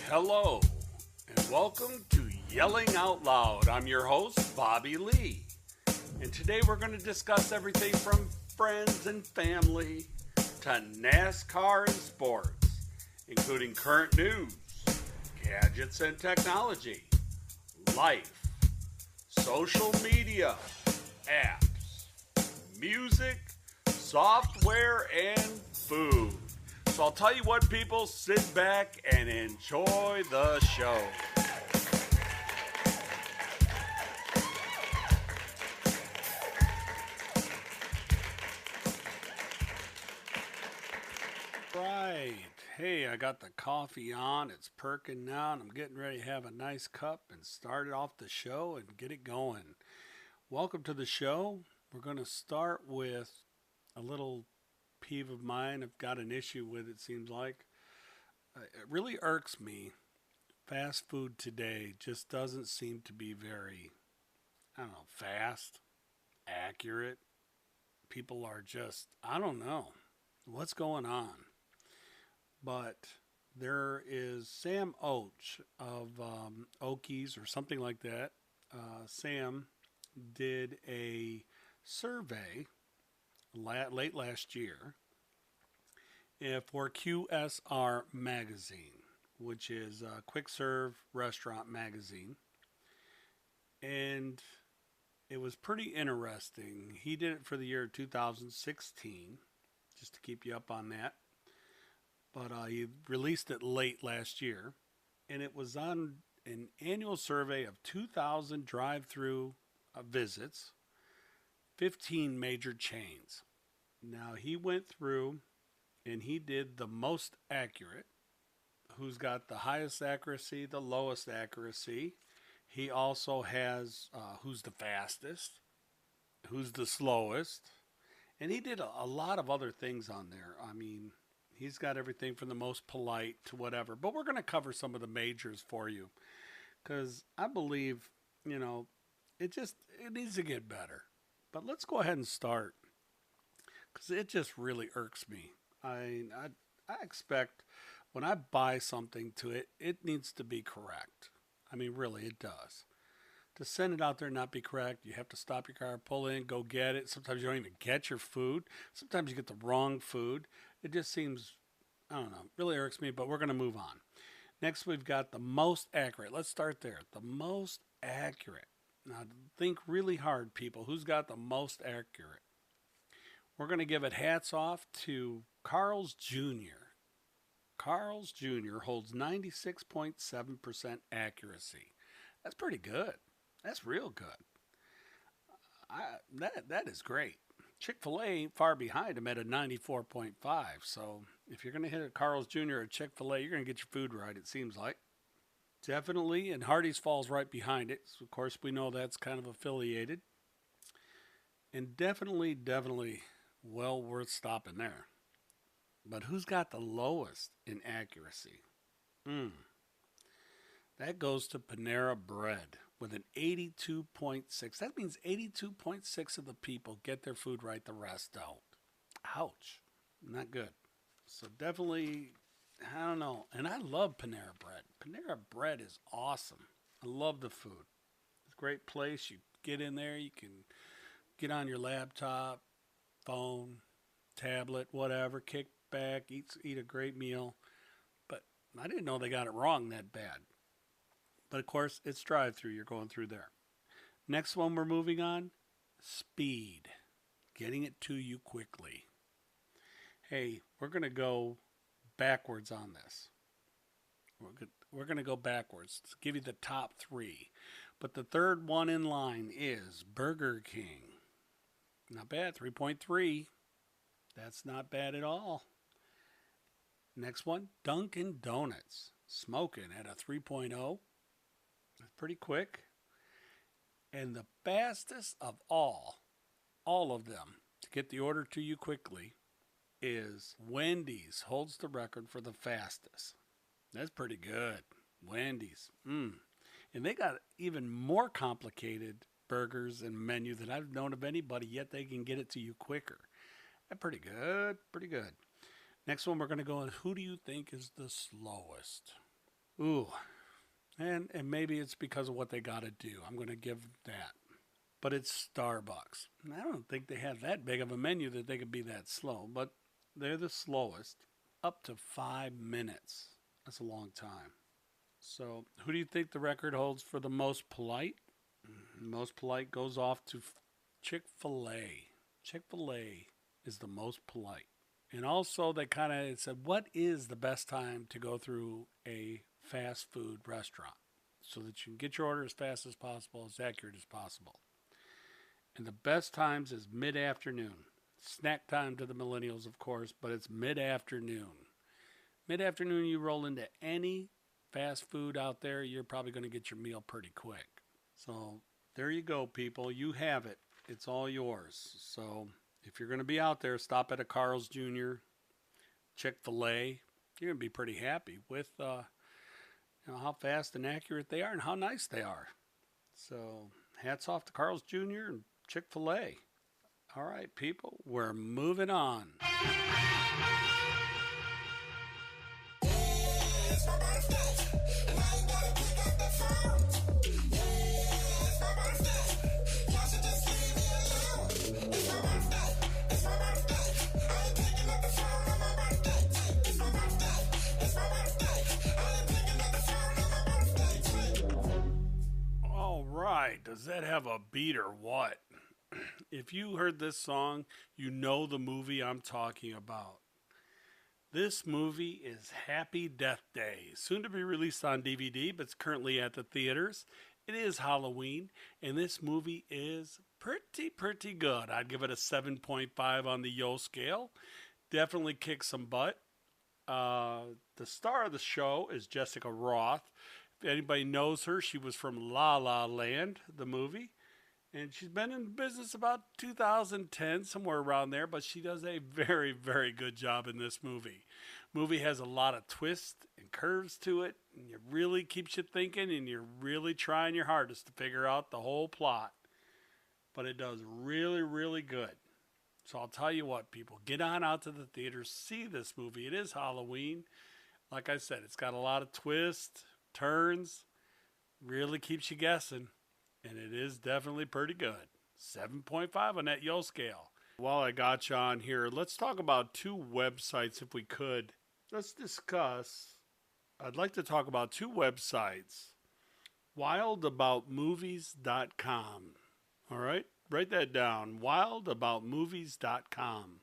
Hello, and welcome to Yelling Out Loud. I'm your host, Bobby Lee. And today we're going to discuss everything from friends and family to NASCAR and sports, including current news, gadgets and technology, life, social media, apps, music, software, and food. So I'll tell you what, people, sit back and enjoy the show. Right. Hey, I got the coffee on. It's perking now, and I'm getting ready to have a nice cup and start it off the show and get it going. Welcome to the show. We're going to start with a little peeve of mine. I've got an issue with it, seems like. It really irks me. Fast food today just doesn't seem to be very, I don't know, fast, accurate. People are just, I don't know what's going on. But there is Sam Oach of Okies or something like that. Sam did a survey late last year for QSR Magazine, which is a quick serve restaurant magazine. And it was pretty interesting. He did it for the year 2016, just to keep you up on that. But he released it late last year. And it was on an annual survey of 2,000 drive through visits, 15 major chains. Now, he went through and he did the most accurate, who's got the highest accuracy, the lowest accuracy. He also has who's the fastest, who's the slowest, and he did a lot of other things on there. I mean, he's got everything from the most polite to whatever. But we're going to cover some of the majors for you because I believe, you know, it needs to get better. But let's go ahead and start because it just really irks me. I expect when I buy something to it, it needs to be correct. I mean, really, it does. To send it out there and not be correct, you have to stop your car, pull in, go get it. Sometimes you don't even get your food. Sometimes you get the wrong food. It just seems, I don't know, really irks me, but we're going to move on. Next, we've got the most accurate. Let's start there. The most accurate. Now, think really hard, people. Who's got the most accurate? We're going to give it hats off to Carl's Jr. Carl's Jr. holds 96.7% accuracy. That's pretty good. That's real good. That is great. Chick-fil-A ain't far behind him at a 94.5. So if you're going to hit a Carl's Jr. or Chick-fil-A, you're going to get your food right, it seems like. Definitely, and Hardee's falls right behind it. So of course, we know that's kind of affiliated. And definitely well worth stopping there. But who's got the lowest in accuracy? Hmm. That goes to Panera Bread with an 82.6. That means 82.6 of the people get their food right, the rest don't. Ouch. Not good. So definitely, I don't know. And I love Panera Bread. Panera Bread is awesome. I love the food. It's a great place. You get in there, you can get on your laptop, phone, tablet, whatever, kick back, eat a great meal. But I didn't know they got it wrong that bad. But of course, it's drive through. You're going through there. Next one we're moving on, speed. Getting it to you quickly. Hey, we're going to go backwards on this. We're going to go backwards to give you the top three. But the third one in line is Burger King. Not bad, 3.3. That's not bad at all. Next one, Dunkin' Donuts. Smoking at a 3.0. That's pretty quick. And the fastest of all of them, to get the order to you quickly, is Wendy's. Holds the record for the fastest. That's pretty good. Wendy's. And they got even more complicated burgers and menu than I've known of anybody, yet they can get it to you quicker. That's pretty good. Pretty good. Next one we're going to go on, who do you think is the slowest? Ooh, and maybe it's because of what they got to do. I'm going to give that. But it's Starbucks. I don't think they have that big of a menu that they could be that slow, but they're the slowest. Up to 5 minutes. That's a long time. So, who do you think the record holds for the most polite? Most polite goes off to Chick fil A. Chick fil A is the most polite. And also, they kind of said, what is the best time to go through a fast food restaurant so that you can get your order as fast as possible, as accurate as possible? And the best times is mid afternoon. Snack time to the millennials, of course, but it's mid afternoon. Mid afternoon, you roll into any fast food out there, you're probably going to get your meal pretty quick. So there you go, people. You have it. It's all yours. So if you're going to be out there, stop at a Carl's Jr., Chick fil A. You're going to be pretty happy with how fast and accurate they are and how nice they are. So hats off to Carl's Jr. and Chick fil A. All right, people, we're moving on. All right, does that have a beat or what? If you heard this song, you know the movie I'm talking about. This movie is Happy Death Day, soon to be released on DVD, but it's currently at the theaters. It is Halloween, and this movie is pretty good. I'd give it a 7.5 on the Yo scale. Definitely kicks some butt. The star of the show is Jessica Roth. If anybody knows her, she was from La La Land, the movie. And she's been in business about 2010, somewhere around there, but she does a very good job in this movie. Movie has a lot of twists and curves to it, and it really keeps you thinking, and you're really trying your hardest to figure out the whole plot. But it does really good. So I'll tell you what, people, get on out to the theaters, see this movie. It is Halloween. Like I said, it's got a lot of twists, turns, really keeps you guessing. And it is definitely pretty good. 7.5 on that Yo scale. While I got you on here, let's talk about two websites if we could. I'd like to talk about two websites. Wildaboutmovies.com. All right? Write that down. Wildaboutmovies.com.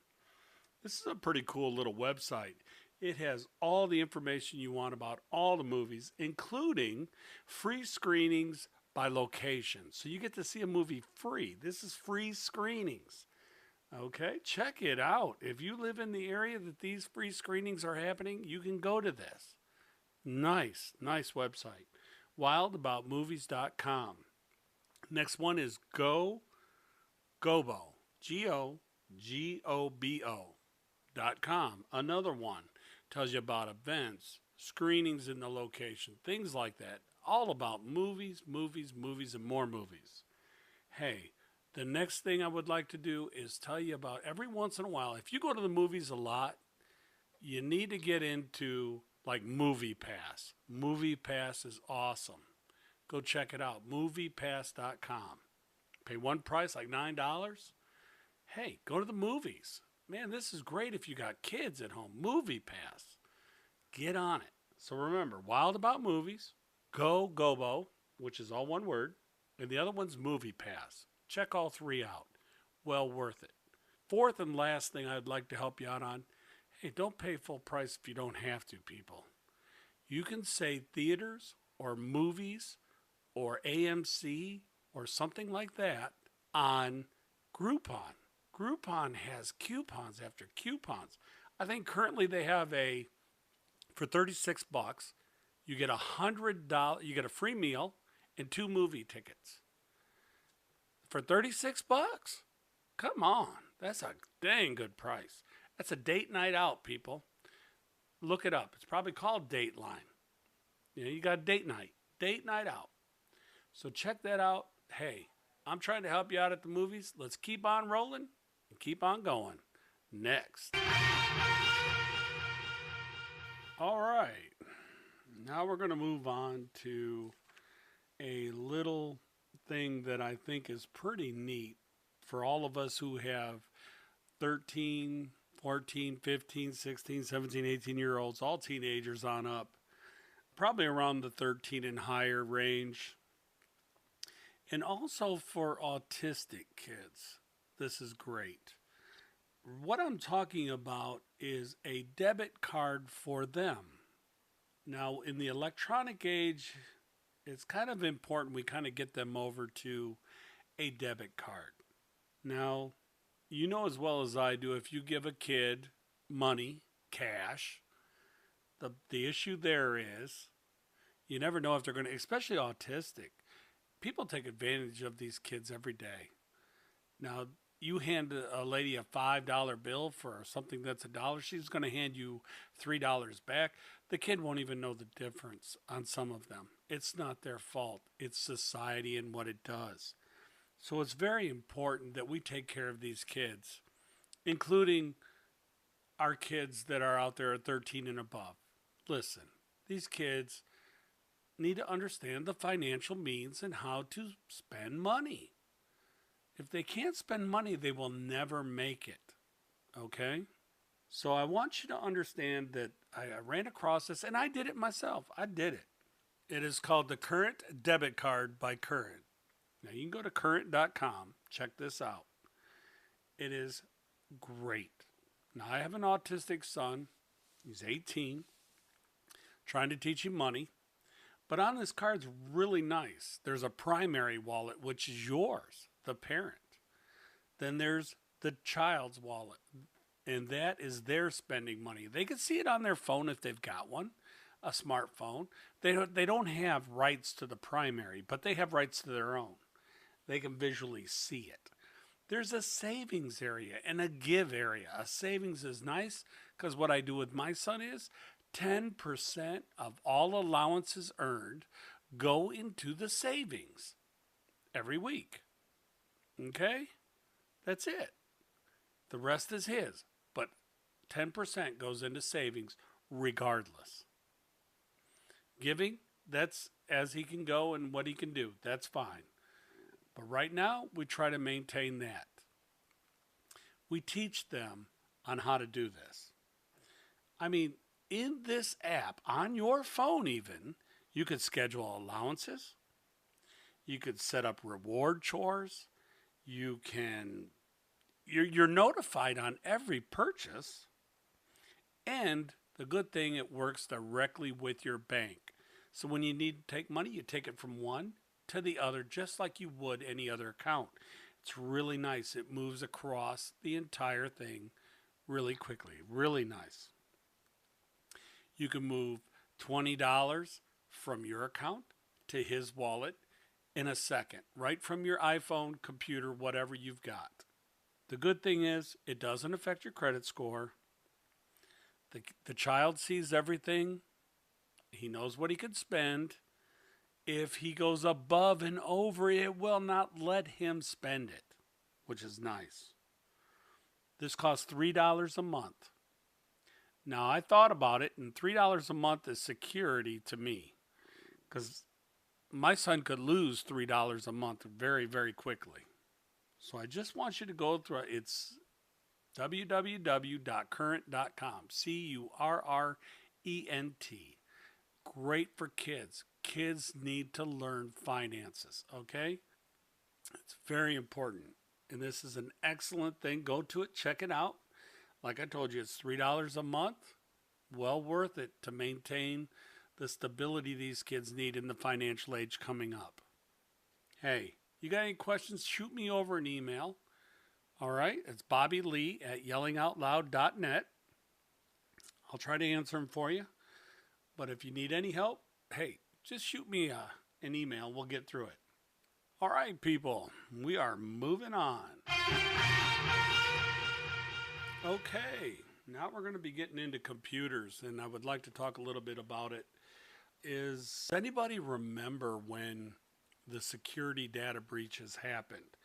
This is a pretty cool little website. It has all the information you want about all the movies, including free screenings by location. So you get to see a movie free. This is free screenings. Okay, check it out. If you live in the area that these free screenings are happening, you can go to this. Nice website. Wildaboutmovies.com. Next one is Gobo. GOGOBO.com. Another one tells you about events, screenings in the location, things like that. All about movies, and more movies. Hey, the next thing I would like to do is tell you about every once in a while, if you go to the movies a lot, you need to get into like Movie Pass. Movie Pass is awesome. Go check it out, moviepass.com. Pay one price, like $9. Hey, go to the movies. Man, this is great if you got kids at home. Movie Pass. Get on it. So remember, Wild About Movies, Gobo, which is all one word, and the other one's Movie Pass. Check all three out. Well worth it. Fourth and last thing I'd like to help you out on, hey, don't pay full price if you don't have to, people. You can say theaters or movies or AMC or something like that on Groupon. Groupon has coupons after coupons. I think currently they have for $36, you get $100, you get a free meal and 2 movie tickets. For $36? Come on. That's a dang good price. That's a date night out, people. Look it up. It's probably called Dateline. You got date night out. So check that out. Hey, I'm trying to help you out at the movies. Let's keep on rolling and keep on going. Next. All right. Now we're going to move on to a little thing that I think is pretty neat for all of us who have 13, 14, 15, 16, 17, 18-year olds, all teenagers on up, probably around the 13 and higher range. And also for autistic kids, this is great. What I'm talking about is a debit card for them. Now, in the electronic age, it's kind of important we kind of get them over to a debit card. Now, you know as well as I do, if you give a kid money, cash, the issue there is you never know if they're going to, especially autistic. People take advantage of these kids every day. Now, you hand a lady a $5 bill for something that's $1, she's going to hand you $3 back. The kid won't even know the difference on some of them. It's not their fault. It's society and what it does. So it's very important that we take care of these kids, including our kids that are out there at 13 and above. Listen, these kids need to understand the financial means and how to spend money. If they can't spend money, they will never make it. Okay? So I want you to understand that I ran across this and I did it myself. I did it. It is called the Current Debit Card by Current. Now you can go to current.com. Check this out. It is great. Now I have an autistic son. He's 18. Trying to teach him money. But on this card's really nice. There's a primary wallet, which is yours, the parent. Then there's the child's wallet, and that is their spending money. They can see it on their phone if they've got one, a smartphone. They don't have rights to the primary, but they have rights to their own. They can visually see it. There's a savings area and a give area. A savings is nice because what I do with my son is 10% of all allowances earned go into the savings every week. Okay? That's it. The rest is his, but 10% goes into savings regardless. Giving, that's as he can go and what he can do. That's fine. But right now, we try to maintain that. We teach them on how to do this. I mean, in this app, on your phone even, you could schedule allowances. You could set up reward chores. You're notified on every purchase. And the good thing, it works directly with your bank. So when you need to take money, you take it from one to the other, just like you would any other account. It's really nice. It moves across the entire thing really quickly. Really nice. You can move $20 from your account to his wallet in a second, right from your iPhone, computer, whatever you've got. The good thing is it doesn't affect your credit score. The child sees everything. He knows what he could spend. If he goes above and over, it will not let him spend it, which is nice. This costs $3 a month. Now, I thought about it, and $3 a month is security to me because my son could lose $3 a month very, very quickly. So I just want you to go through it. It's www.current.com, CURRENT. Great for kids. Kids need to learn finances, okay? It's very important. And this is an excellent thing. Go to it, check it out. Like I told you, it's $3 a month. Well worth it to maintain the stability these kids need in the financial age coming up. Hey, you got any questions? Shoot me over an email. All right, it's bobbylee@yellingoutloud.net. I'll try to answer them for you. But if you need any help, hey, just shoot me an email. We'll get through it. All right, people, we are moving on. Okay, now we're going to be getting into computers, and I would like to talk a little bit about it. Does anybody remember when the security data breaches happened?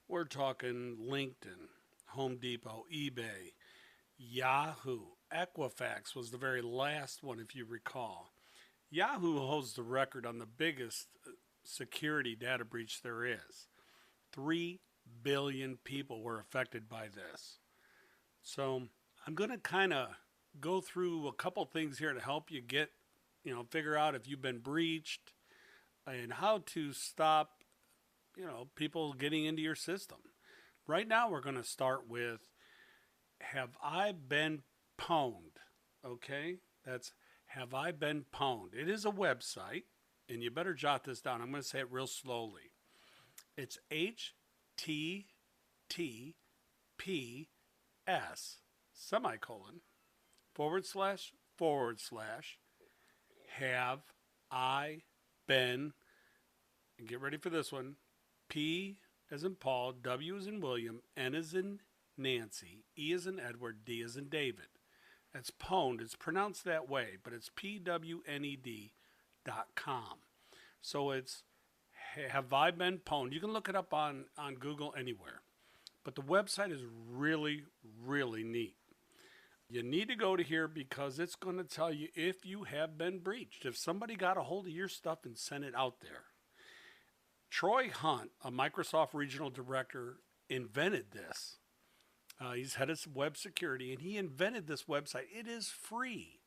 We're talking LinkedIn, Home Depot, eBay, Yahoo, Equifax was the very last one, if you recall. Yahoo holds the record on the biggest security data breach there is. 3 billion people were affected by this. So I'm going to kind of go through a couple things here to help you figure out if you've been breached and how to stop, people getting into your system. Right now, we're going to start with Have I Been Pwned? Okay, that's Have I Been Pwned? It is a website, and you better jot this down. I'm going to say it real slowly. It's HTTPS semicolon / have I been, and get ready for this one, P as in Paul, W as in William, N as in Nancy, E as in Edward, D as in David. That's pwned. It's pronounced that way, but it's PWNED.com. So it's Have I Been Pwned? You can look it up on Google anywhere. But the website is really, really neat. You need to go to here because it's going to tell you if you have been breached. If somebody got a hold of your stuff and sent it out there. Troy Hunt, a Microsoft regional director, invented this. He's head of web security, and he invented this website. It is free.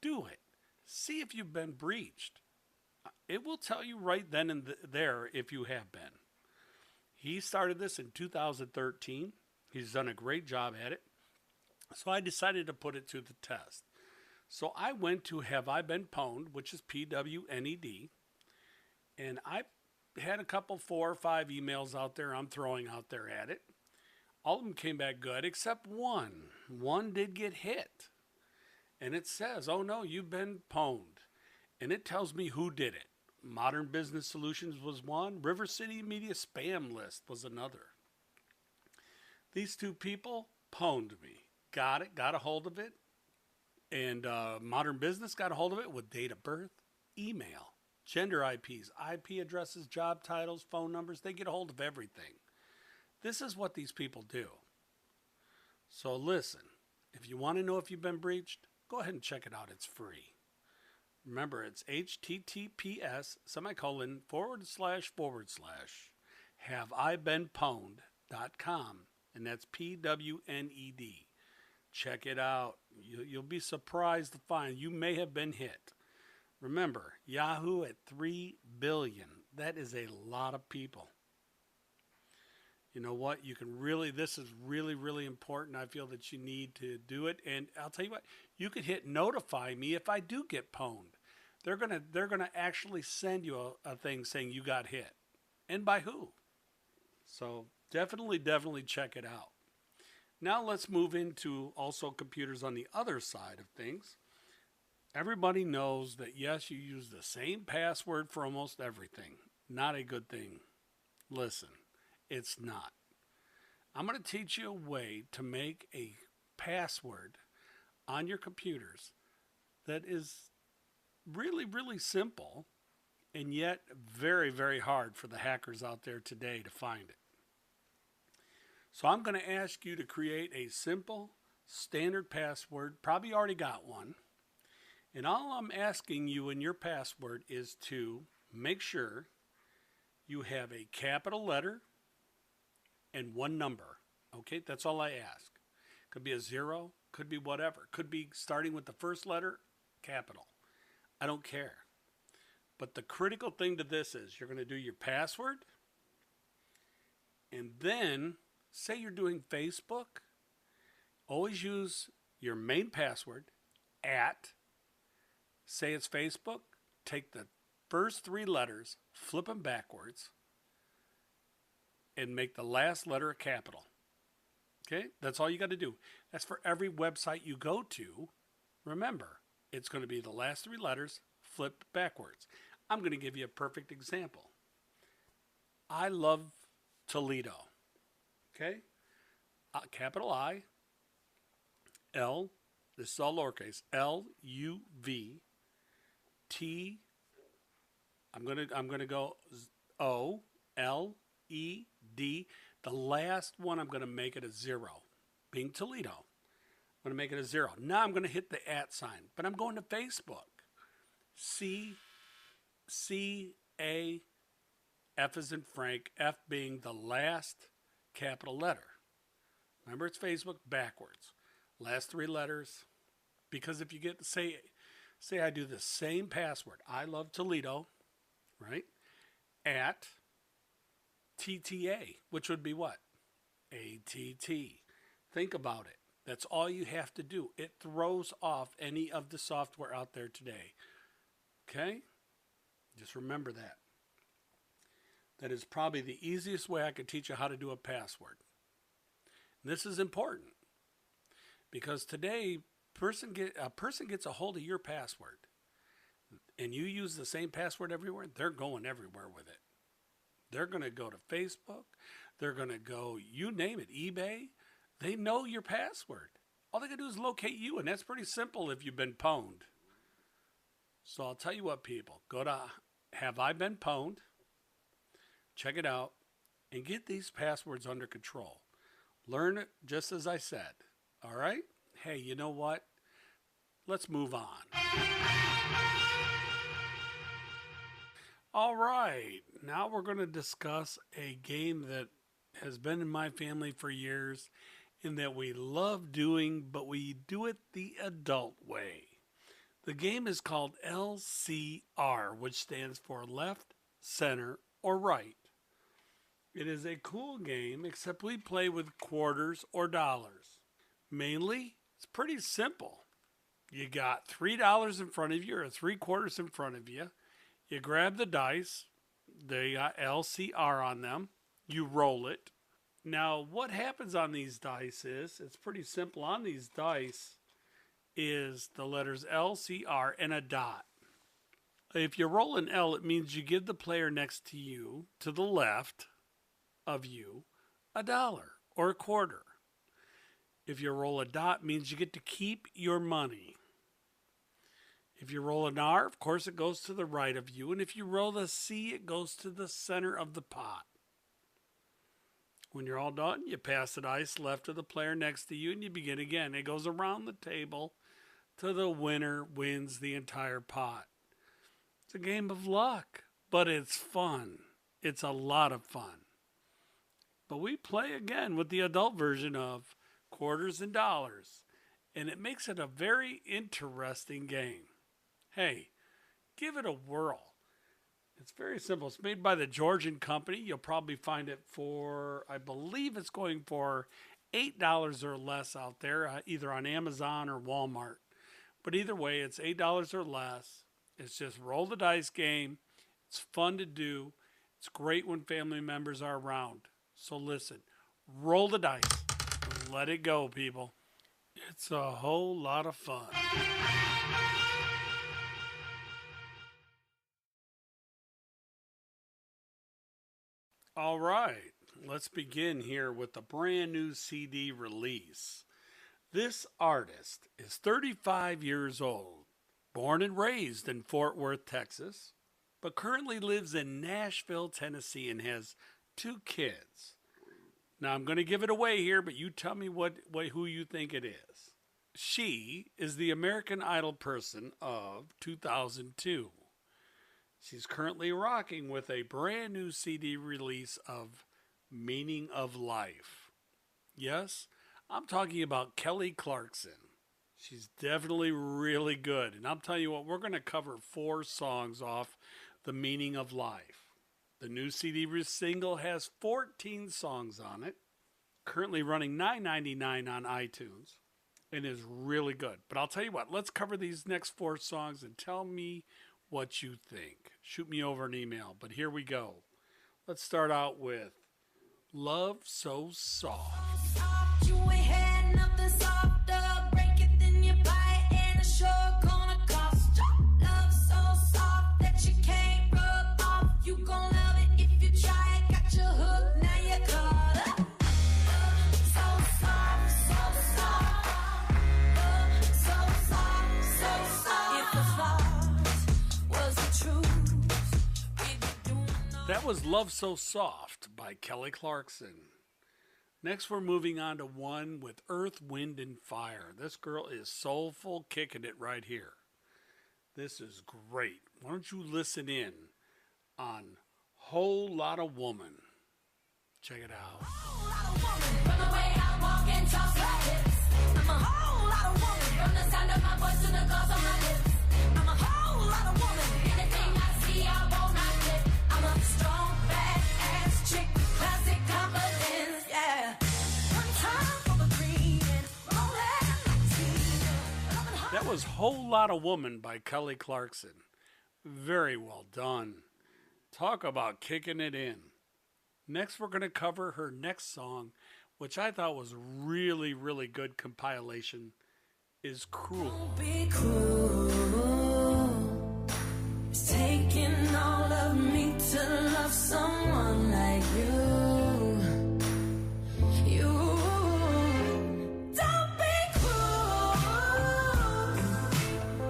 Do it. See if you've been breached. It will tell you right then and there if you have been. He started this in 2013. He's done a great job at it. So I decided to put it to the test. So I went to Have I Been Pwned, which is PWNED, and I had a couple, 4 or 5 emails out there I'm throwing out there at it. All of them came back good except one. One did get hit. And it says, oh no, you've been pwned. And it tells me who did it. Modern Business Solutions was one. River City Media Spam List was another. These 2 people pwned me. Got a hold of it. And Modern Business got a hold of it with date of birth, email, gender IPs, IP addresses, job titles, phone numbers. They get a hold of everything. This is what these people do. So listen, if you want to know if you've been breached, go ahead and check it out. It's free. Remember, it's HTTPS semicolon / have I been pwned.com, and that's PWNED. Check it out. You'll be surprised to find you may have been hit. Remember, Yahoo at 3 billion. That is a lot of people. You know what? This is really, really important. I feel that you need to do it. And I'll tell you what, you could hit notify me if I do get pwned. They're gonna actually send you a thing saying you got hit. And by who? So definitely check it out. Now let's move into also computers on the other side of things. Everybody knows that yes, you use the same password for almost everything. Not a good thing. Listen, it's not. I'm going to teach you a way to make a password on your computers that is really, really simple and yet very, very hard for the hackers out there today to find it. So I'm going to ask you to create a simple, standard password. Probably already got one. And all I'm asking you in your password is to make sure you have a capital letter and 1 number. Okay, that's all I ask. Could be a 0, could be whatever. Could be starting with the first letter, capital. I don't care. But the critical thing to this is you're going to do your password, and then say you're doing Facebook, always use your main password say it's Facebook, take the first 3 letters, flip them backwards, and make the last letter a capital. Okay, that's all you got to do. That's for every website you go to. Remember, it's going to be the last 3 letters flipped backwards. I'm going to give you a perfect example. I love Toledo. Okay, capital I, L, this is all lowercase, LUV, T, I'm gonna go O, L, E, D. The last one I'm gonna make it a 0, being Toledo. I'm gonna make it a 0. Now I'm gonna hit the @ sign, but I'm going to Facebook. C C A F as in Frank, F being the last capital letter. Remember, it's Facebook backwards. Last three letters. Because if you get, say I do the same password, I love Toledo, right? At TTA, which would be what? ATT. Think about it. That's all you have to do. It throws off any of the software out there today. Okay? Just remember that. That is probably the easiest way I could teach you how to do a password. And this is important because today a person gets a hold of your password and you use the same password everywhere, they're going everywhere with it. They're going to go to Facebook. They're going to go, you name it, eBay. They know your password. All they got to do is locate you, and that's pretty simple if you've been pwned. So I'll tell you what, people. Go to Have I Been Pwned? Check it out and get these passwords under control. Learn it just as I said. All right? Hey, you know what? Let's move on. All right. Now we're going to discuss a game that has been in my family for years and that we love doing, but we do it the adult way. The game is called LCR, which stands for left, center, or right. It is a cool game, except we play with quarters or dollars. Mainly, it's pretty simple. You got $3 in front of you or 3/4 in front of you. You grab the dice. They got LCR on them. You roll it. Now, what happens on these dice is, it's pretty simple. On these dice is the letters LCR and a dot. If you roll an L, it means you give the player next to you, to the left of you, $1 or a quarter. If you roll a dot, it means you get to keep your money. If you roll an R, of course, it goes to the right of you. And if you roll the C, it goes to the center of the pot. When you're all done, you pass the dice left to the player next to you and you begin again. It goes around the table till the winner wins the entire pot. It's a game of luck, but it's fun. It's a lot of fun. But we play again with the adult version of quarters and dollars, and it makes it a very interesting game. Hey, give it a whirl. It's very simple. It's made by the Georgian company. You'll probably find it for, I believe it's going for $8 or less out there, either on Amazon or Walmart. But either way, it's $8 or less. It's just roll the dice game. It's fun to do. It's great when family members are around. So listen, roll the dice. Let it go, people. It's a whole lot of fun. All right, let's begin here with the brand new CD release. This artist is 35 years old, born and raised in Fort Worth, Texas, but currently lives in Nashville, Tennessee, and has 2 kids. Now, I'm going to give it away here, but you tell me who you think it is. She is the American Idol person of 2002. She's currently rocking with a brand new CD release of Meaning of Life. Yes, I'm talking about Kelly Clarkson. She's definitely really good. And I'm telling you what, we're going to cover 4 songs off The Meaning of Life. The new CD single has 14 songs on it, currently running $9.99 on iTunes, and is really good. But I'll tell you what, let's cover these next 4 songs and tell me what you think. Shoot me over an email, but here we go. Let's start out with Love So Soft. You ain't had nothing softer. Break it, then you buy it, and it's sure gonna cost you. Love so soft that you can't rub off. You gon' love it if you try it. Got your hook, now you're caught up. Love so soft, so soft. Love so soft, so soft. If the thought was the truth, we'd be doing That was Love So Soft by Kelly Clarkson. Next, we're moving on to one with Earth, Wind, and Fire. This girl is soulful, kicking it right here. This is great. Why don't you listen in on Whole Lotta Woman? Check it out. Whole lot of woman from the way I walk and talk like this. I'm a whole lot of woman from the sound of my voice to the gloss on my lips. I'm a whole lot of woman. Anything I see, I won't not get. I'm a strong, badass chick, classic confidence, yeah. One time for the green and rolling tea. That was Whole Lotta Woman by Kelly Clarkson. Very well done. Talk about kicking it in. Next, we're going to cover her next song, which I thought was really, really good compilation, is Cruel. Don't be cruel. It's taking all of me to love someone like you. You. Don't be cruel.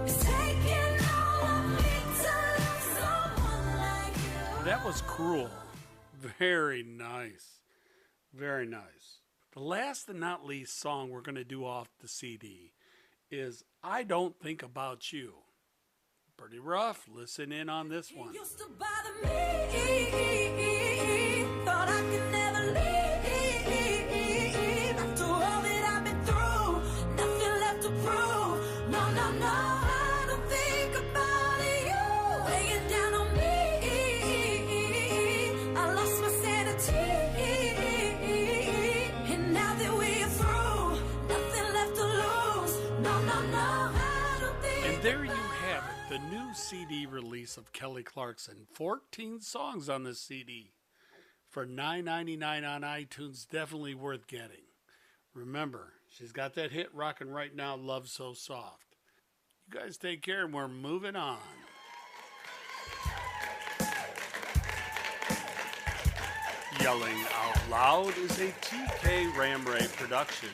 It's taking all of me to love someone like you. That was Cruel. Very nice. Very nice. The last and not least song we're going to do off the CD is I Don't Think About You. Pretty rough. Listen in on this one. It used to bother me. Thought I could never leave. After all that I've been through, nothing left to prove. No, no, no, I don't think about you. Weighing down on me. I lost my sanity. And now that we're through, nothing left to lose. No, no, no, I don't think. And there you have it, the new CD release of Kelly Clarkson. 14 songs on this CD for $9.99 on iTunes. Definitely worth getting. Remember, she's got that hit rocking right now, Love So Soft. You guys take care, and we're moving on. Yelling Out Loud is a TK Ramray production.